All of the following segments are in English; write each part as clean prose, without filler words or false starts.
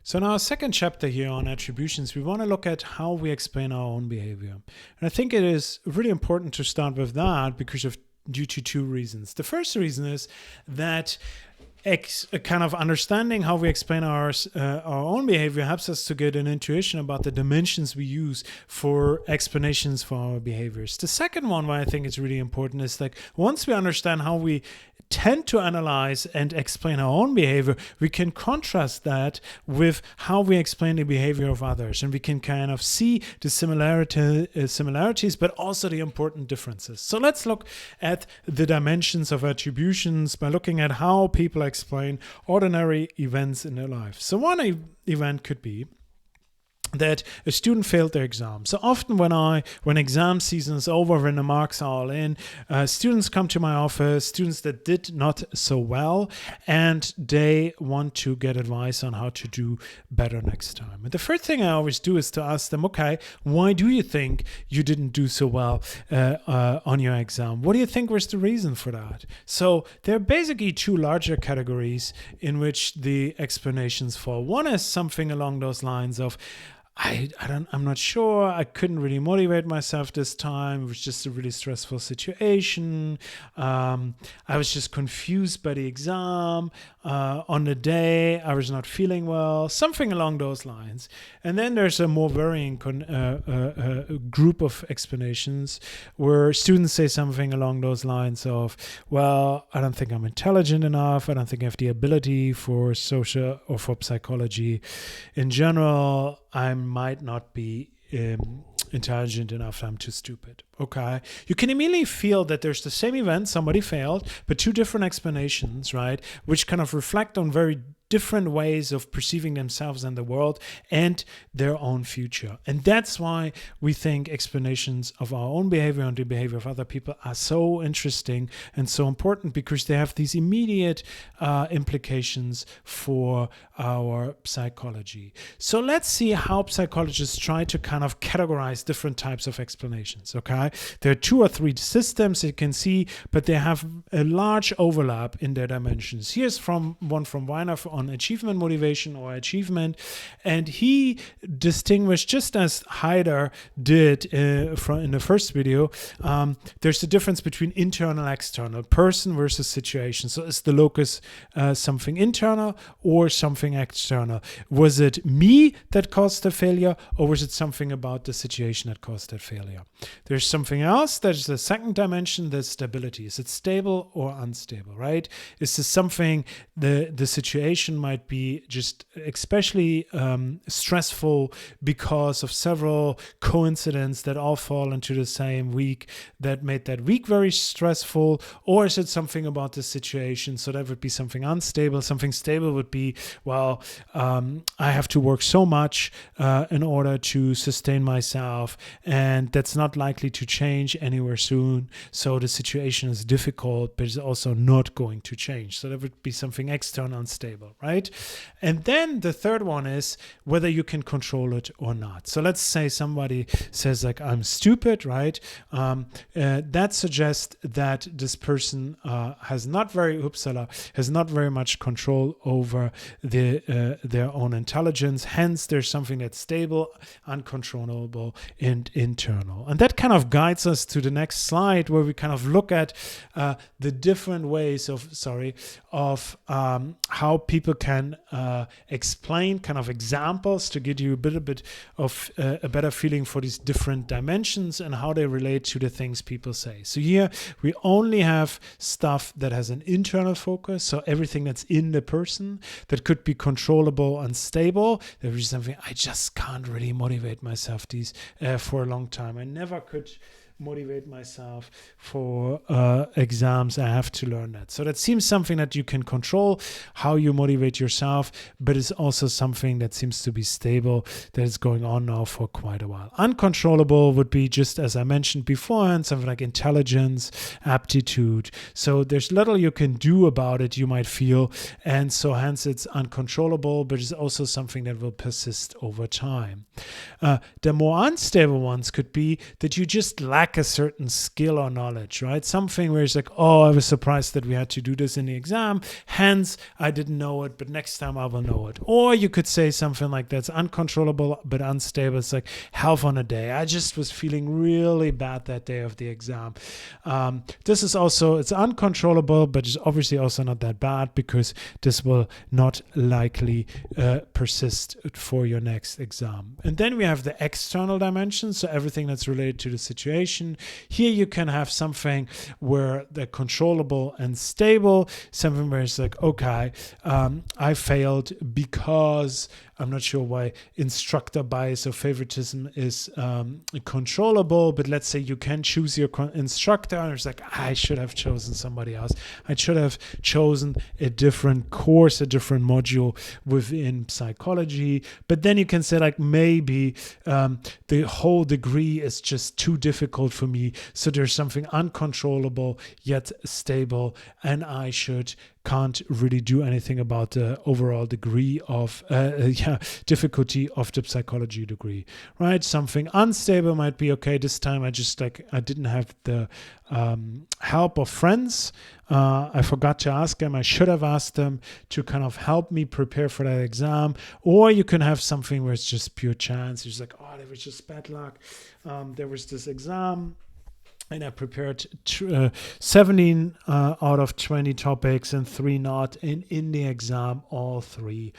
So in our second chapter here on attributions, we want to look at how we explain our own behavior. And I think it is really important to start with that due to two reasons. The first reason is that kind of understanding how we explain our own behavior helps us to get an intuition about the dimensions we use for explanations for our behaviors. The second one, why I think it's really important, is like once we understand how we tend to analyze and explain our own behavior, we can contrast that with how we explain the behavior of others, and we can kind of see the similarities, but also the important differences. So let's look at the dimensions of attributions by looking at how people explain ordinary events in their life. So one event could be that a student failed their exam. So often when exam season is over, when the marks are all in, students come to my office, students that did not so well, and they want to get advice on how to do better next time. And the first thing I always do is to ask them, okay, why do you think you didn't do so well on your exam? What do you think was the reason for that? So there are basically two larger categories in which the explanations fall. One is something along those lines of, I'm not sure. I couldn't really motivate myself this time. It was just a really stressful situation. I was just confused by the exam. On the day, I was not feeling well. Something along those lines. And then there's a more varying group of explanations where students say something along those lines of, well, I don't think I'm intelligent enough. I don't think I have the ability for social or for psychology in general. I might not be intelligent enough. I'm too stupid. Okay. You can immediately feel that there's the same event, somebody failed, but two different explanations, right? Which kind of reflect on very different ways of perceiving themselves and the world and their own future. And that's why we think explanations of our own behavior and the behavior of other people are so interesting and so important, because they have these immediate implications for our psychology. So let's see how psychologists try to kind of categorize different types of explanations, okay? There are two or three systems you can see, but they have a large overlap in their dimensions. Here's one from Weiner on achievement motivation or achievement, and he distinguished, just as Haider did in the first video, there's a difference between internal and external, person versus situation. So is the locus something internal or something external? Was it me that caused the failure, or was it something about the situation that caused that failure? There's something else, there's the second dimension, there's stability. Is it stable or unstable, right? Is this something, the situation might be just especially stressful because of several coincidences that all fall into the same week that made that week very stressful? Or is it something about the situation? So that would be something unstable. Something stable would be, well, I have to work so much in order to sustain myself, and that's not likely to change anywhere soon. So the situation is difficult, but it's also not going to change. So that would be something external, unstable, right? And then the third one is whether you can control it or not. So let's say somebody says like, I'm stupid, right? That suggests that this person has not very much control over their own intelligence. Hence, there's something that's stable, uncontrollable, and internal. And that kind of guides us to the next slide, where we kind of look at the different ways of how people can explain kind of examples to give you a little bit of a better feeling for these different dimensions and how they relate to the things people say. So here we only have stuff that has an internal focus, so everything that's in the person that could be controllable and stable. There is something, I just can't really motivate myself for a long time. I never could motivate myself for exams. I have to learn that. So that seems something that you can control, how you motivate yourself, but it's also something that seems to be stable, that is going on now for quite a while. Uncontrollable would be, just as I mentioned beforehand, something like intelligence, aptitude. So there's little you can do about it, you might feel, and so hence it's uncontrollable, but it's also something that will persist over time. The more unstable ones could be that you just lack lack a certain skill or knowledge, right? Something where it's like, oh, I was surprised that we had to do this in the exam, hence I didn't know it, but next time I will know it. Or you could say something like that's uncontrollable but unstable. It's like health on a day. I just was feeling really bad that day of the exam. This is also, it's uncontrollable, but it's obviously also not that bad, because this will not likely persist for your next exam. And then we have the external dimensions, so everything that's related to the situation. Here you can have something where they're controllable and stable, something where it's like, okay, I failed because I'm not sure why instructor bias or favoritism is controllable, but let's say you can choose your instructor, and it's like, I should have chosen somebody else. I should have chosen a different course, a different module within psychology. But then you can say, like, maybe the whole degree is just too difficult for me. So there's something uncontrollable yet stable, and I can't really do anything about the overall degree of difficulty of the psychology degree, right? Something unstable might be, okay, this time I didn't have the help of friends. I forgot to ask them. I should have asked them to kind of help me prepare for that exam. Or you can have something where it's just pure chance. It's like, oh, there was just bad luck. There was this exam, and I prepared 17 out of 20 topics and 3 not. And in the exam, all the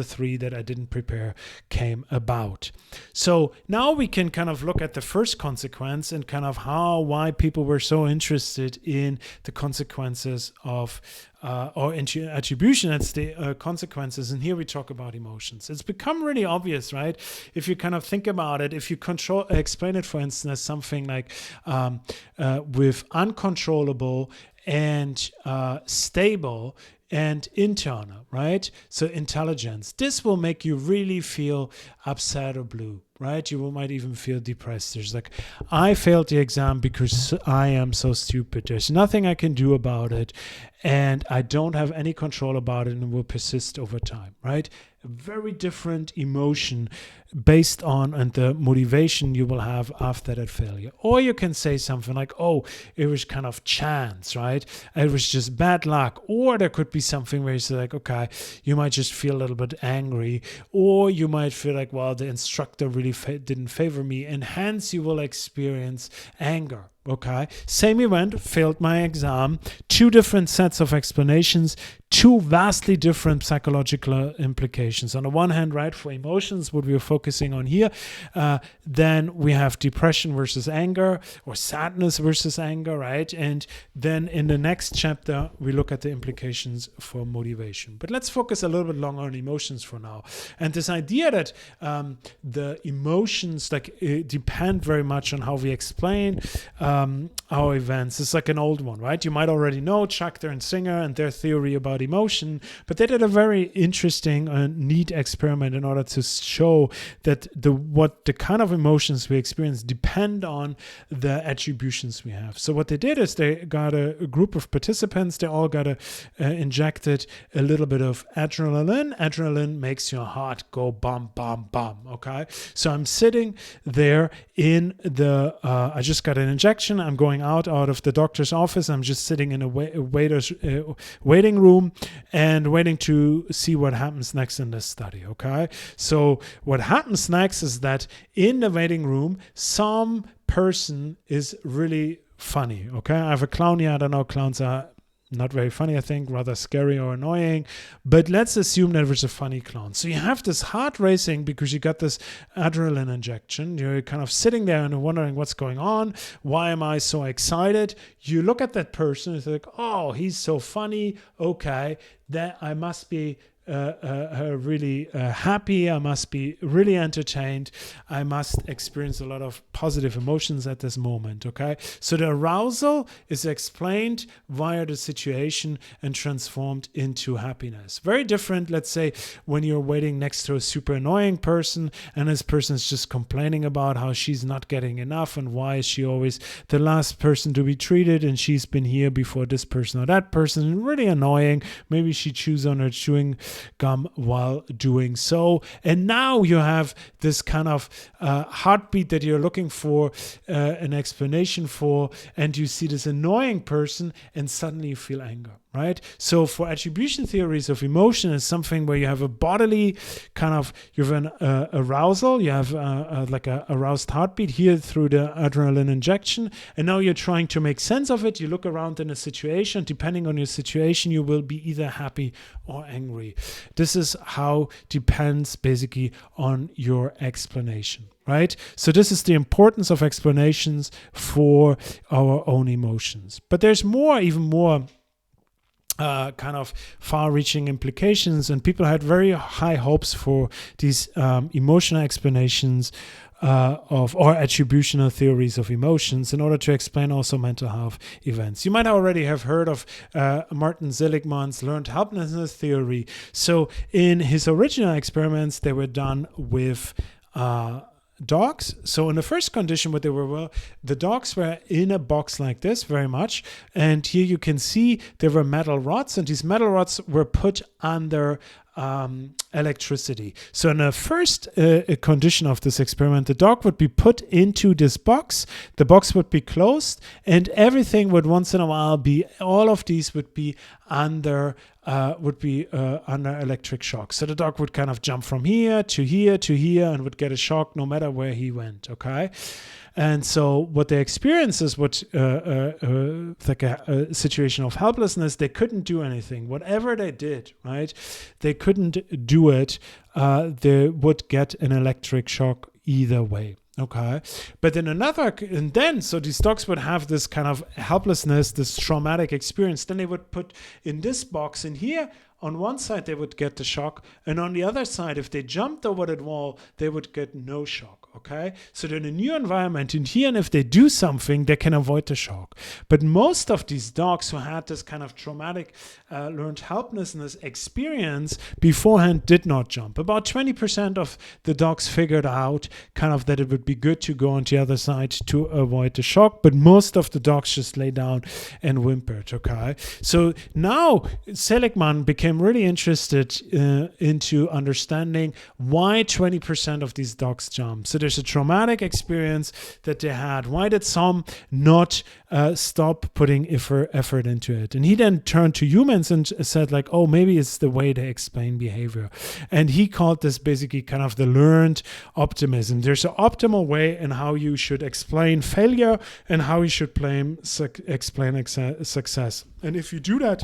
3 that I didn't prepare came about. So now we can kind of look at the first consequence and kind of why people were so interested in the consequences of or into attribution, that's the consequences. And here we talk about emotions. It's become really obvious, right? If you kind of think about it, if you explain it, for instance, as something like with uncontrollable and stable and internal, right? So intelligence. This will make you really feel upset or blue, right? You might even feel depressed. There's like, I failed the exam because I am so stupid. There's nothing I can do about it, and I don't have any control about it, and it will persist over time, right? A very different emotion based on and the motivation you will have after that failure. Or you can say something like, oh, it was kind of chance, right? It was just bad luck. Or there could be something where you say like, okay, you might just feel a little bit angry, or you might feel like, well, the instructor really didn't favor me, and hence you will experience anger. Okay, same event, failed my exam, 2 different sets of explanations, 2 vastly different psychological implications. On the one hand, right, for emotions, what we are focusing on here, then we have depression versus anger, or sadness versus anger, right? And then in the next chapter, we look at the implications for motivation. But let's focus a little bit longer on emotions for now. And this idea that the emotions depend very much on how we explain our events is like an old one, right? You might already know Schachter and Singer and their theory about emotion, but they did a very interesting and neat experiment in order to show that the kind of emotions we experience depend on the attributions we have. So what they did is they got a group of participants. They all got injected a little bit of adrenaline. Adrenaline makes your heart go bum, bum, bum, okay? So I'm sitting there in I just got an injection. I'm going out of the doctor's office. I'm just sitting in a waiter's waiting room and waiting to see what happens next in this study, okay? So what happens next is that in the waiting room, some person is really funny, okay? I have a clown here. I don't know, clowns are not very funny, I think, rather scary or annoying, but let's assume that it was a funny clown. So you have this heart racing because you got this adrenaline injection. You're kind of sitting there and wondering what's going on. Why am I so excited? You look at that person and think, oh, he's so funny. Okay, that I must be really happy. I must be really entertained. I must experience a lot of positive emotions at this moment, okay? So the arousal is explained via the situation and transformed into happiness. Very different, let's say, when you're waiting next to a super annoying person and this person is just complaining about how she's not getting enough and why is she always the last person to be treated and she's been here before this person or that person. Really annoying. Maybe she chews on her chewing gum while doing so. And now you have this kind of heartbeat that you're looking for an explanation for, and you see this annoying person, and suddenly you feel anger. Right? So for attribution theories of emotion, is something where you have a bodily kind of, you have an arousal, you have like a aroused heartbeat here through the adrenaline injection, and now you're trying to make sense of it. You look around in a situation, depending on your situation, you will be either happy or angry. This is how depends basically on your explanation. Right? So this is the importance of explanations for our own emotions. But there's more, even more kind of far-reaching implications, and people had very high hopes for these emotional explanations or attributional theories of emotions in order to explain also mental health events. You might already have heard of Martin Seligman's learned helplessness theory. So in his original experiments, they were done with dogs. So in the first condition, what they were, well, the dogs were in a box like this very much. And here you can see there were metal rods, and these metal rods were put under electricity. So in the first condition of this experiment, the dog would be put into this box, the box would be closed, and everything would once in a while be, all of these would be under electric shock. So the dog would kind of jump from here to here to here and would get a shock no matter where he went, okay? And so what they experienced is like a situation of helplessness. They couldn't do anything. Whatever they did, right, they couldn't do it. They would get an electric shock either way. Okay. But then so these dogs would have this kind of helplessness, this traumatic experience. Then they would put in this box in here. On one side, they would get the shock, and on the other side, if they jumped over that wall, they would get no shock, okay? So they're in a new environment, and here, and if they do something, they can avoid the shock. But most of these dogs who had this kind of traumatic learned helplessness experience beforehand did not jump. About 20% of the dogs figured out kind of that it would be good to go on the other side to avoid the shock, but most of the dogs just lay down and whimpered, okay? So now Seligman became really interested into understanding why 20% of these dogs jump. So there's a traumatic experience that they had. Why did some not stop putting effort into it? And he then turned to humans and said like, oh, maybe it's the way they explain behavior. And he called this basically kind of the learned optimism. There's an optimal way in how you should explain failure and how you should explain success. And if you do that,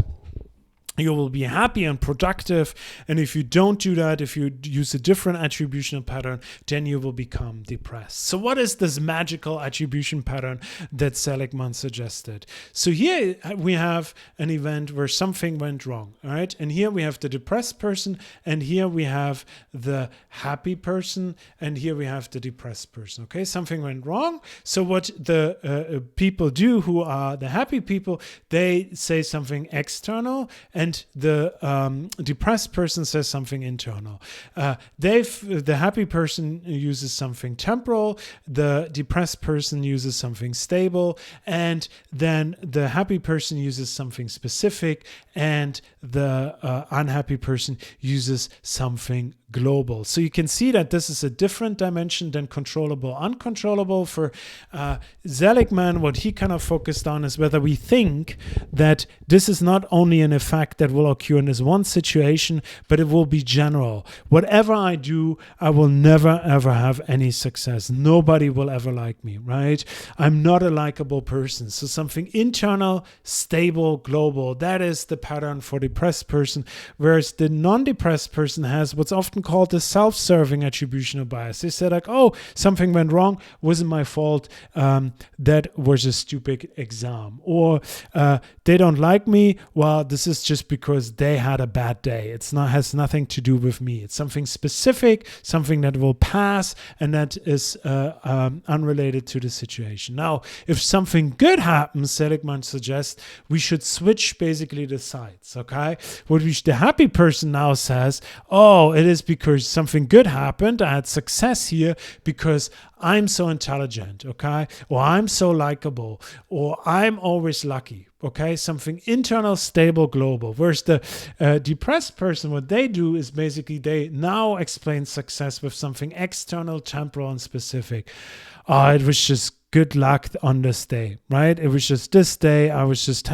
you will be happy and productive. And if you don't do that, if you use a different attribution pattern, then you will become depressed. So what is this magical attribution pattern that Seligman suggested? So here we have an event where something went wrong, all right? And here we have the depressed person, and here we have the happy person, and here we have the depressed person, okay? Something went wrong. So what the people do who are the happy people, they say something external, and the depressed person says something internal. The happy person uses something temporal, the depressed person uses something stable, and then the happy person uses something specific, and the unhappy person uses something global. So you can see that this is a different dimension than controllable, uncontrollable. For Seligman, what he kind of focused on is whether we think that this is not only an effect that will occur in this one situation, but it will be general. Whatever I do, I will never ever have any success. Nobody will ever like me, right? I'm not a likable person. So something internal, stable, global, that is the pattern for the depressed person, whereas the non-depressed person has what's often called the self-serving attributional bias. They say like, oh, something went wrong, wasn't my fault, that was a stupid exam. Or they don't like me, well, this is just because they had a bad day. Has nothing to do with me. It's something specific, something that will pass, and that is unrelated to the situation. Now, if something good happens, Seligman suggests we should switch basically the sides, okay? The happy person now says, oh, it is because something good happened. I had success here because I'm so intelligent, okay? Or I'm so likable, or I'm always lucky. Okay, something internal, stable, global. Whereas the depressed person, what they do is basically they now explain success with something external, temporal, and specific. It was just good luck on this day, right? It was just this day. I was just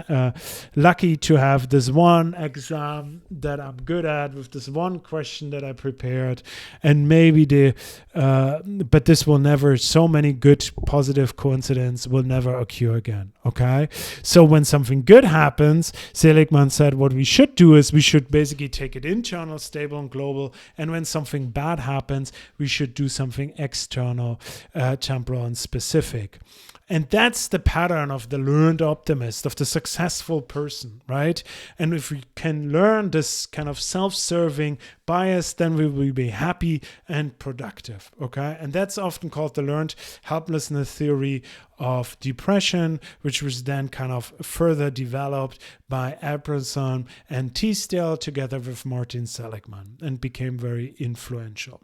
lucky to have this one exam that I'm good at with this one question that I prepared. And maybe but this will never, so many good positive coincidences will never occur again. Okay. So when something good happens, Seligman said what we should do is we should basically take it internal, stable, and global. And when something bad happens, we should do something external, temporal, and specific. And that's the pattern of the learned optimist, of the successful person, right? And if we can learn this kind of self-serving bias, then we will be happy and productive, okay? And that's often called the learned helplessness theory of depression, which was then kind of further developed by Abramson and Teasdale together with Martin Seligman and became very influential.